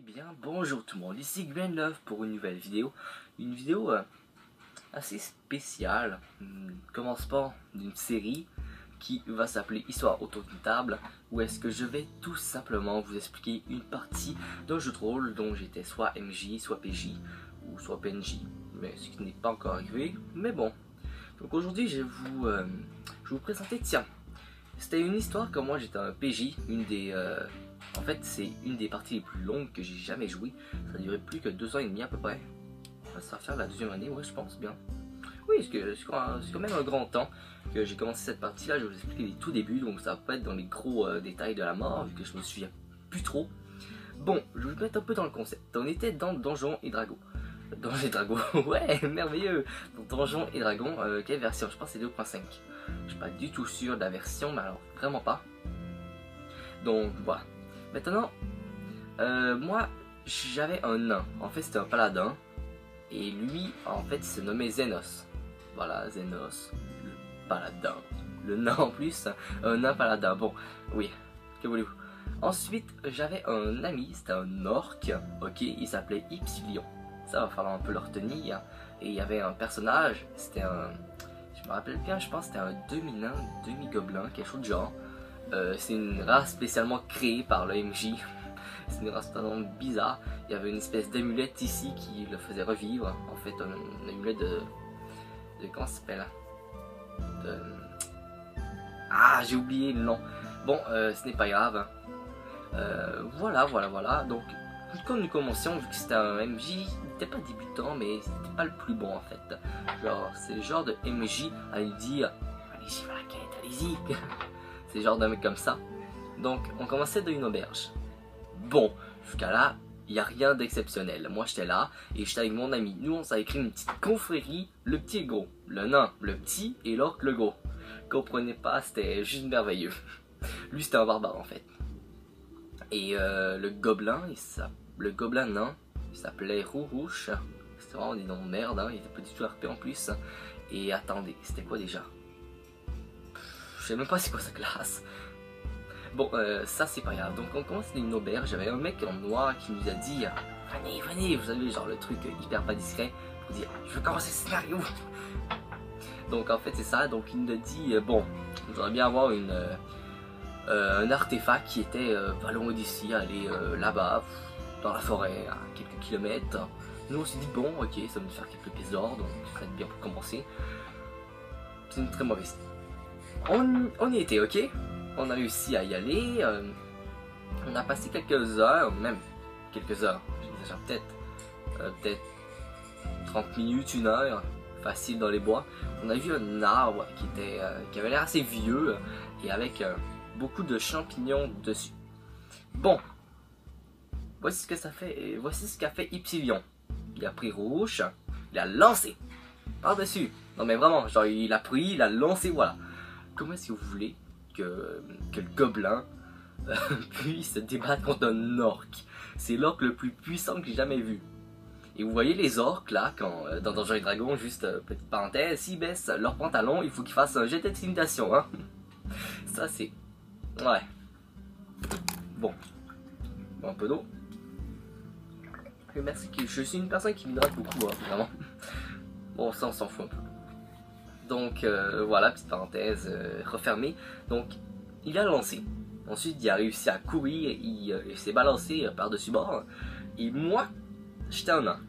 bien, bonjour tout le monde, ici Gwen Love pour une nouvelle vidéo. Une vidéo assez spéciale, commencement d'une série qui va s'appeler Histoire autour d'une table, où est-ce que je vais tout simplement vous expliquer une partie d'un jeu de rôle dont j'étais soit MJ, soit PJ, ou soit PNJ, mais ce qui n'est pas encore arrivé, mais bon. Donc aujourd'hui je vais vous présenter, tiens, c'était une histoire comme moi j'étais un PJ, en fait, c'est une des parties les plus longues que j'ai jamais joué. Ça a duré plus que 2 ans et demi à peu près. Ça va faire la deuxième année, ouais, je pense bien. Oui, c'est quand même un grand temps que j'ai commencé cette partie-là. Je vais vous expliquer les tout débuts, donc ça va pas être dans les gros détails de la mort, vu que je me souviens plus trop. Bon, je vais vous mettre un peu dans le concept. On était dans Donjons et Dragons. Donjons et Dragons, ouais, merveilleux. Dans Donjons et Dragons, quelle version? Je pense que c'est 2.5. Je suis pas du tout sûr de la version, mais alors vraiment pas. Donc voilà. Maintenant, moi, j'avais un nain. En fait, c'était un paladin. Et lui, en fait, il se nommait Zenos. Voilà, Zenos, le paladin. Le nain en plus, un nain paladin. Bon, oui, que voulez-vous. Ensuite, j'avais un ami, c'était un orc. Ok, il s'appelait Ypsilion. Ça va falloir un peu le retenir. Et il y avait un personnage, c'était un... Je me rappelle bien, je pense que c'était un demi-nain, demi-gobelin, quelque chose de genre. C'est une race spécialement créée par le MJ. C'est une race totalement bizarre. Il y avait une espèce d'amulette ici qui le faisait revivre. En fait, un amulette de comment ça s'appelle? Ah, j'ai oublié le nom. Bon, ce n'est pas grave. Voilà. Donc, comme nous commencions, vu que c'était un MJ, il n'était pas débutant, mais c'était pas le plus bon en fait. Genre, c'est le genre de MJ à lui dire allez-y, va la quête, allez-y. C'est le genre d'un mec comme ça. Donc on commençait dans une auberge. Bon, jusqu'à là, il n'y a rien d'exceptionnel. Moi j'étais là et j'étais avec mon ami. Nous on s'avait créé une petite confrérie, le petit et le gros. Le nain, le petit et l'orc, le gros. Comprenez pas, c'était juste merveilleux. Lui c'était un barbare en fait. Et le gobelin nain, il s'appelait Rourouche. C'était vraiment des noms de merde, hein. Il était pas du tout RP en plus. Et attendez, c'était quoi déjà? Je sais même pas c'est quoi sa classe. Bon, ça c'est pas grave. Donc on commence dans une auberge. J'avais un mec en noir qui nous a dit venez, vous savez, genre le truc hyper pas discret pour dire je veux commencer le scénario. Donc en fait c'est ça. Donc il nous a dit bon, j'aimerais bien avoir un artefact qui était pas loin d'ici, aller là-bas, dans la forêt, à quelques kilomètres. Nous on s'est dit bon, ok, ça va nous faire quelques pièces d'or, donc ça va être bien pour commencer. C'est une très mauvaise idée. On y était, ok? On a réussi à y aller. On a passé quelques heures, même quelques heures, j'exagère peut-être 30 minutes, 1 heure, facile dans les bois. On a vu un arbre qui avait l'air assez vieux et avec beaucoup de champignons dessus. Bon, voici ce que ça fait. Et voici ce qu'a fait Ypsilion. Il a pris Rouge, il a lancé par-dessus. Non mais vraiment, genre il a pris, il a lancé, voilà. Comment est-ce que vous voulez que le gobelin puisse se débattre contre un orc? C'est l'orc le plus puissant que j'ai jamais vu. Et vous voyez les orcs là, quand dans Donjons et Dragons, juste petite parenthèse, s'ils baissent leurs pantalons, il faut qu'ils fassent un jet d'intimidation, hein. Ça c'est... Ouais. Bon, un peu d'eau. Merci, je suis une personne qui m'hydrate beaucoup, hein, vraiment. Bon, ça on s'en fout un peu. Donc voilà, petite parenthèse refermée. Donc il a lancé. Ensuite il a réussi à courir, il s'est balancé par-dessus bord. Et moi, j'étais un nain.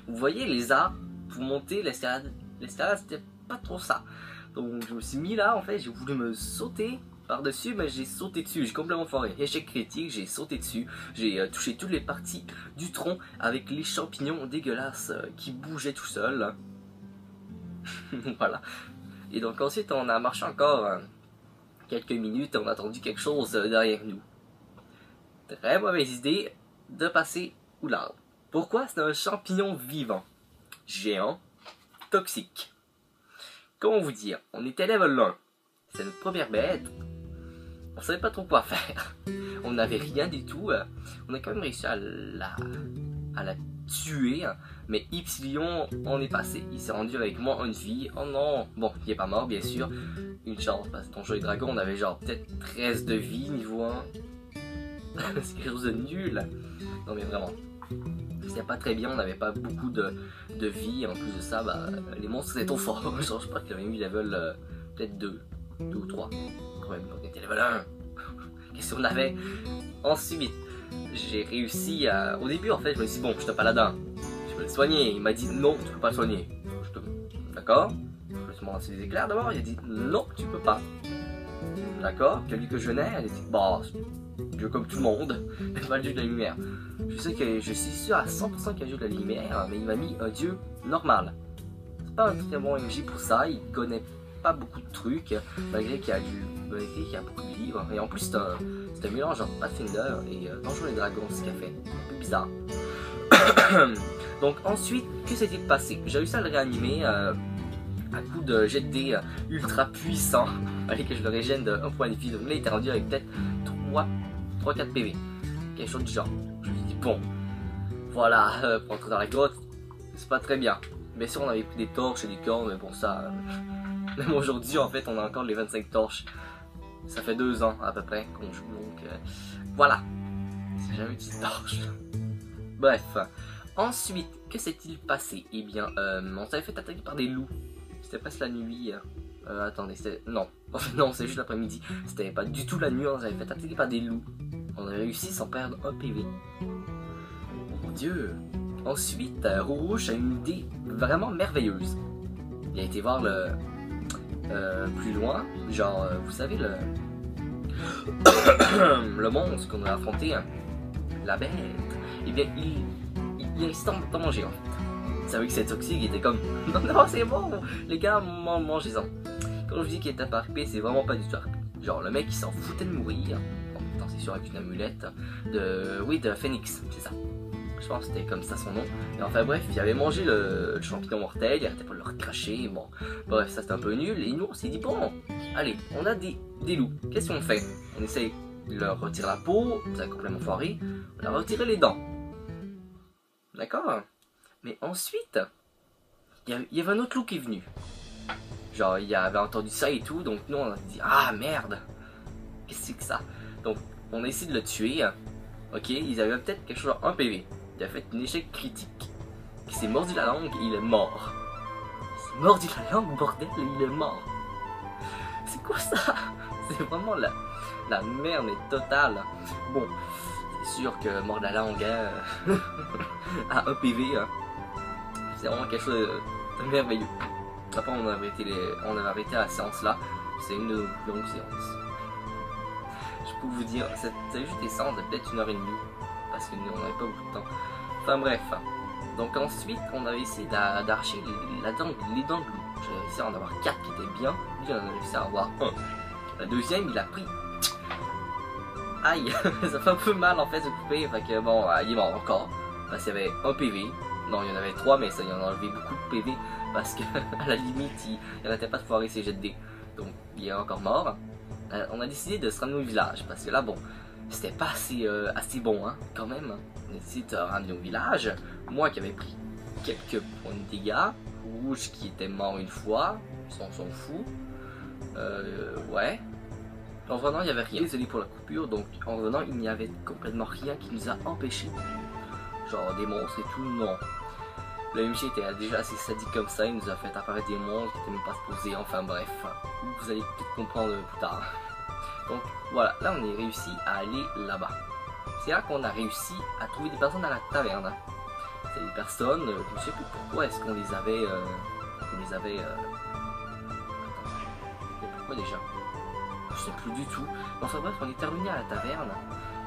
Vous voyez les arbres, pour monter l'escalade c'était pas trop ça. Donc je me suis mis là, en fait j'ai voulu me sauter par-dessus, mais j'ai sauté dessus, j'ai complètement foiré. Échec critique, j'ai sauté dessus, j'ai touché toutes les parties du tronc avec les champignons dégueulasses qui bougeaient tout seuls. Voilà. Et donc ensuite on a marché encore quelques minutes et on a entendu quelque chose derrière nous. Très mauvaise idée de passer sous l'arbre. Pourquoi? C'est un champignon vivant, géant, toxique. Comment vous dire? On était level 1. C'est notre première bête. On savait pas trop quoi faire. On n'avait rien du tout. On a quand même réussi à la tuer, mais Ypsilion on est passé. Il s'est rendu avec moi une vie. Oh non, bon, il est pas mort bien sûr. Une chance, parce que Donjons et Dragons on avait genre peut-être 13 de vie niveau 1. C'est quelque chose de nul. Non mais vraiment. C'était pas très bien, on n'avait pas beaucoup de vie. En plus de ça, bah, les monstres étaient trop forts. Genre, je crois qu'il y avait eu level peut-être 2 ou 3. Quand même, on était level 1. Qu'est-ce qu'on avait? Ensuite, j'ai réussi à... Au début, en fait, je me suis dit, bon, je te paladin. Je peux le soigner. Il m'a dit, non, tu peux pas le soigner. D'accord? Je peux te lancer des éclairs d'abord. Il a dit, non, tu peux pas. D'accord? Celui que je venais, elle a dit, bah, Dieu comme tout le monde, mais pas le dieu de la lumière. Je sais que je suis sûr à 100% qu'il y a un dieu de la lumière, mais il m'a mis un dieu normal. C'est pas un très bon MJ pour ça, il connaît pas beaucoup de trucs, malgré qu'il y a beaucoup de livres. Et en plus, c'est un mélange entre Pathfinder et Donjons et Dragons, ce qu'il a fait. Un peu bizarre. Donc ensuite, que s'est-il passé? J'ai réussi à le réanimer à coup de jet de dés ultra puissant. Fallait que je le régène de 1 point de vie. Donc là, il était rendu avec peut-être 3-4 PV. Quelque chose du genre. Je me suis dit, bon, voilà, pour entrer dans la grotte, c'est pas très bien. Bien sûr, on avait pris des torches et des cornes, mais bon, ça. Même aujourd'hui, en fait, on a encore les 25 torches. Ça fait 2 ans à peu près qu'on joue, donc voilà. J'ai jamais utilisé de torches. Bref. Ensuite, que s'est-il passé? Eh bien, on s'avait fait attaquer par des loups. C'était presque la nuit. Attendez, c'était... Non. Non, c'est juste l'après-midi. C'était pas du tout la nuit, on s'avait fait attaquer par des loups. On avait réussi sans perdre un PV. Oh mon dieu. Ensuite, Rourouche a une idée vraiment merveilleuse. Il a été voir le... plus loin. Genre, vous savez, le... le monstre qu'on a affronté. Hein, la bête. Eh bien, il a insisté d'en manger en fait. Il savait que c'est toxique, il était comme non, non, c'est bon, les gars, mangez-en. Quand je vous dis qu'il était harpé, c'est vraiment pas du tout harpé. Genre, le mec il s'en foutait de mourir. En même temps, c'est sûr, avec une amulette de. Oui, de Phoenix, c'est ça. Je pense que c'était comme ça son nom. Et enfin, bref, il avait mangé le champignon mortel, il arrêtait pas de le recracher. Bon, bref, ça c'était un peu nul. Et nous, on s'est dit, bon, allez, on a des loups. Qu'est-ce qu'on fait? On essaye de leur retirer la peau, ça a complètement foiré. On leur a retiré les dents. D'accord? Mais ensuite, il y avait un autre loup qui est venu. Genre, il avait entendu ça et tout, donc nous on a dit, ah merde, qu'est-ce que c'est que ça? Donc, on a essayé de le tuer. Ok, ils avaient peut-être quelque chose genre 1 PV. Il a fait un échec critique. Il s'est mordu la langue et il est mort. Il s'est mordu la langue, bordel, et il est mort. C'est quoi ça? C'est vraiment la merde totale. Bon, c'est sûr que mort de la langue hein, à 1 PV, hein, c'est vraiment quelque chose de merveilleux. Après, on avait arrêté la séance là. C'est une longue séance. Je peux vous dire, ça a juste des séances de peut-être 1h30. Parce que nous, on n'avait pas beaucoup de temps. Enfin bref. Donc ensuite, on avait essayé d'arracher les dents de loup. J'ai réussi à en avoir 4 qui étaient bien. Lui, on a réussi à avoir 1. La deuxième, il a pris. Aïe, ça fait un peu mal en fait de couper. Fait que bon, il est mort encore. Parce qu'il y avait 1 PV. Non, il y en avait 3, mais ça, il en a enlevé beaucoup de PV. Parce qu'à la limite, il n'arrêtait pas de foirer ses jets de dés. Donc, il est encore mort. On a décidé de se ramener au village. Parce que là, bon, c'était pas assez bon, hein, quand même. On a décidé de se ramener au village. Moi qui avais pris quelques points de dégâts. Rouge qui était mort une fois. On s'en fout. Ouais. En revenant, il n'y avait rien. Désolé pour la coupure. Donc, en revenant, il n'y avait complètement rien qui nous a empêchés. Genre des monstres et tout, non. Le MJ était déjà assez sadique comme ça, il nous a fait apparaître des monstres qui n'étaient même pas supposés, enfin bref. Vous allez peut-être comprendre plus tard. Donc voilà, là on est réussi à aller là-bas. C'est là qu'on a réussi à trouver des personnes à la taverne. C'est des personnes, je ne sais plus pourquoi est-ce qu'on les avait... Attendez, pourquoi déjà? Je sais plus du tout. Enfin bref, on est terminé à la taverne.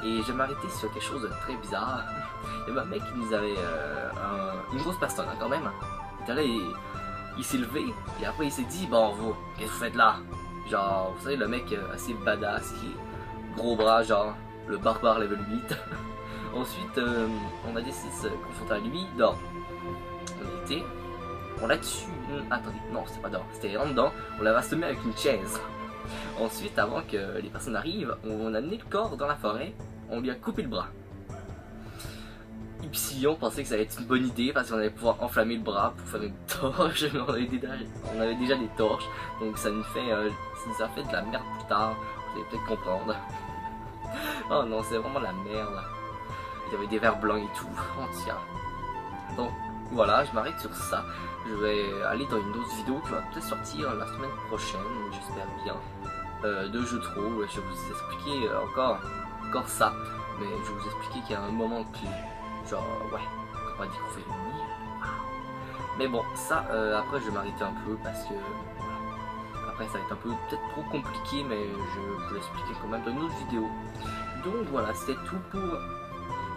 Et je m'arrêtais sur quelque chose de très bizarre. Il y avait un mec qui nous avait... une grosse personne hein, quand même. Et là, il s'est levé. Et après il s'est dit, bon vous, qu'est-ce que vous faites là? Genre, vous savez, le mec assez badass, gros bras, genre, le barbare level 8. Ensuite, on a décidé de se confronter à lui. Dehors. On l'a tué. Attendez, non, c'était pas dehors. C'était en dedans. On l'avait assommé avec une chaise. Ensuite, avant que les personnes arrivent, on a amené le corps dans la forêt. On lui a coupé le bras. Ipsilon pensait que ça allait être une bonne idée parce qu'on allait pouvoir enflammer le bras pour faire une torche. Mais on avait déjà des torches, donc ça nous a fait de la merde plus tard. Vous allez peut-être comprendre. Oh non, c'est vraiment la merde. Il y avait des verres blancs et tout. Oh tiens. Donc voilà, je m'arrête sur ça. Je vais aller dans une autre vidéo qui va peut-être sortir la semaine prochaine, j'espère bien. De jeux de rôle, je vais vous expliquer encore ça. Mais je vais vous expliquer qu'il y a un moment clé. Genre, ouais, on va découvrir une île. Mais bon, ça, après je vais m'arrêter un peu parce que... Après ça va être un peu peut-être trop compliqué, mais je vous l'expliquer quand même dans une autre vidéo. Donc voilà, c'était tout pour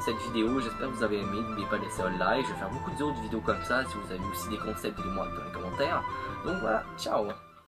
cette vidéo. J'espère que vous avez aimé. N'oubliez pas de laisser un like. Je vais faire beaucoup d'autres vidéos comme ça. Si vous avez aussi des concepts, dites-les-moi dans les commentaires. Donc voilà, ciao.